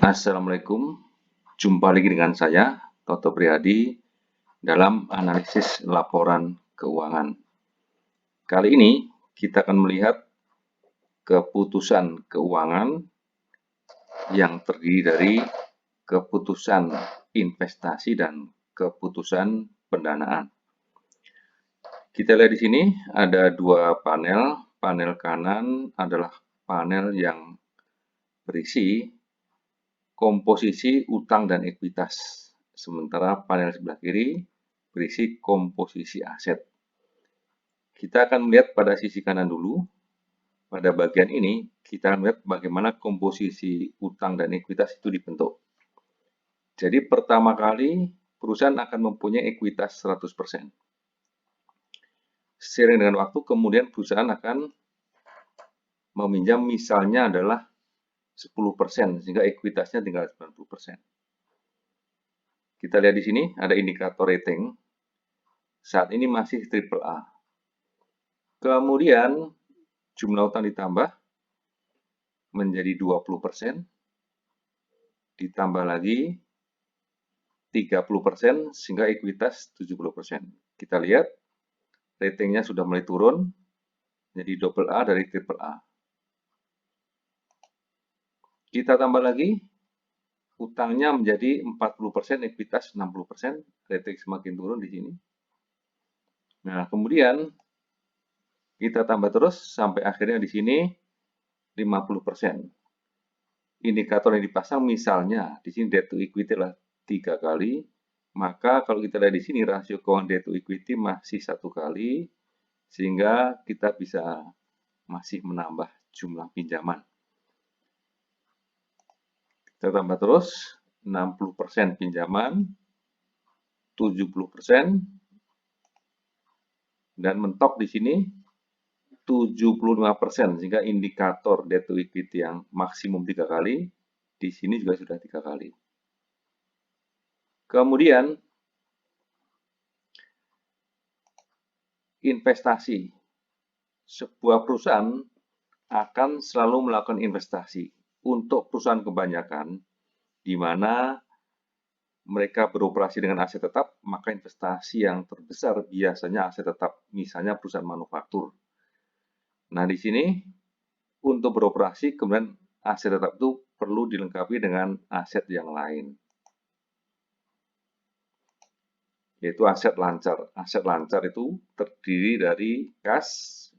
Assalamualaikum, jumpa lagi dengan saya, Toto Priadi, dalam analisis laporan keuangan. Kali ini kita akan melihat keputusan keuangan yang terdiri dari keputusan investasi dan keputusan pendanaan. Kita lihat di sini ada dua panel. Panel kanan adalah panel yang berisi komposisi utang dan ekuitas. Sementara panel sebelah kiri berisi komposisi aset. Kita akan melihat pada sisi kanan dulu. Pada bagian ini, kita akan melihat bagaimana komposisi utang dan ekuitas itu dibentuk. Jadi pertama kali perusahaan akan mempunyai ekuitas 100%. Seiring dengan waktu, kemudian perusahaan akan meminjam misalnya adalah 10%, sehingga ekuitasnya tinggal 90%. Kita lihat di sini ada indikator rating. Saat ini masih AAA. Kemudian jumlah utang ditambah menjadi 20%, ditambah lagi 30%, sehingga ekuitas 70%. Kita lihat ratingnya sudah mulai turun menjadi AA dari AAA. Kita tambah lagi utangnya menjadi 40%, ekuitas 60%, rating semakin turun di sini. Nah, kemudian kita tambah terus sampai akhirnya di sini 50%. Indikator yang dipasang misalnya di sini debt to equity adalah 3 kali, maka kalau kita lihat di sini rasio keuangan debt to equity masih 1 kali, sehingga kita bisa masih menambah jumlah pinjaman. Kita tambah terus 60% pinjaman, 70%, dan mentok di sini 75%, sehingga indikator debt to equity yang maksimum 3 kali, di sini juga sudah 3 kali. Kemudian, investasi. Sebuah perusahaan akan selalu melakukan investasi. Untuk perusahaan kebanyakan, di mana mereka beroperasi dengan aset tetap, maka investasi yang terbesar biasanya aset tetap, misalnya perusahaan manufaktur. Nah, di sini untuk beroperasi, kemudian aset tetap itu perlu dilengkapi dengan aset yang lain, yaitu aset lancar. Aset lancar itu terdiri dari kas,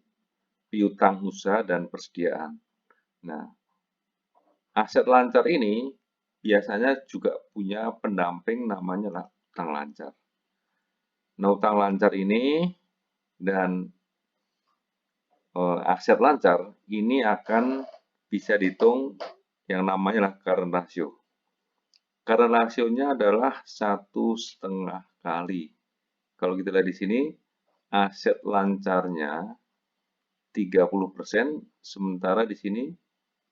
piutang usaha, dan persediaan. Nah, aset lancar ini biasanya juga punya pendamping namanya utang lancar. Nah, utang lancar ini dan aset lancar ini akan bisa dihitung yang namanya current ratio. Current ratio-nya adalah 1,5 kali. Kalau kita lihat di sini, aset lancarnya 30%, sementara di sini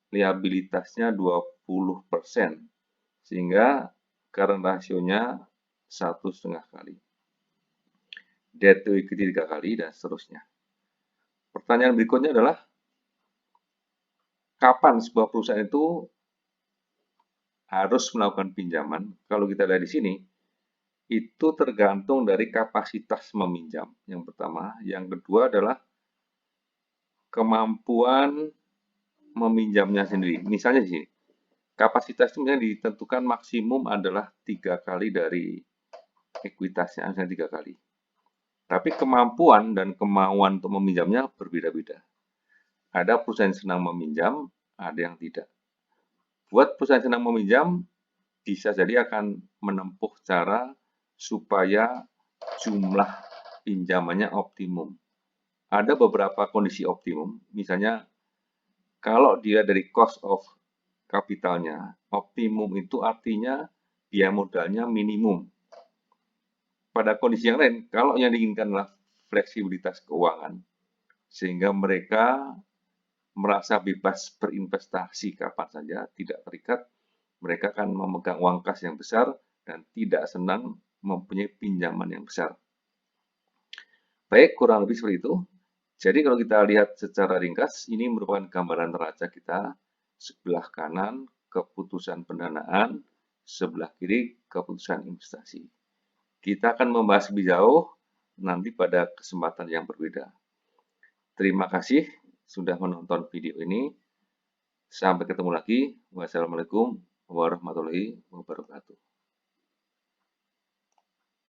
liabilitasnya 20%, sehingga current ratio-nya 1,5 kali. Debt to equity 3 kali, dan seterusnya. Pertanyaan berikutnya adalah, kapan sebuah perusahaan itu harus melakukan pinjaman? Kalau kita lihat di sini, itu tergantung dari kapasitas meminjam. Yang pertama. Yang kedua adalah kemampuan meminjamnya sendiri. Misalnya di sini, kapasitas itu ditentukan maksimum adalah 3 kali dari ekuitasnya, misalnya 3 kali. Tapi kemampuan dan kemauan untuk meminjamnya berbeda-beda. Ada perusahaan yang senang meminjam, ada yang tidak. Buat perusahaan yang senang meminjam, bisa jadi akan menempuh cara supaya jumlah pinjamannya optimum. Ada beberapa kondisi optimum, misalnya kalau dia dari cost of kapitalnya, optimum itu artinya biaya modalnya minimum. Pada kondisi yang lain, kalau yang diinginkan adalah fleksibilitas keuangan, sehingga mereka merasa bebas berinvestasi kapan saja, tidak terikat, mereka akan memegang uang kas yang besar dan tidak senang mempunyai pinjaman yang besar. Baik, kurang lebih seperti itu. Jadi kalau kita lihat secara ringkas, ini merupakan gambaran neraca kita. Sebelah kanan keputusan pendanaan, sebelah kiri keputusan investasi. Kita akan membahas lebih jauh nanti pada kesempatan yang berbeda. Terima kasih sudah menonton video ini. Sampai ketemu lagi. Wassalamualaikum warahmatullahi wabarakatuh.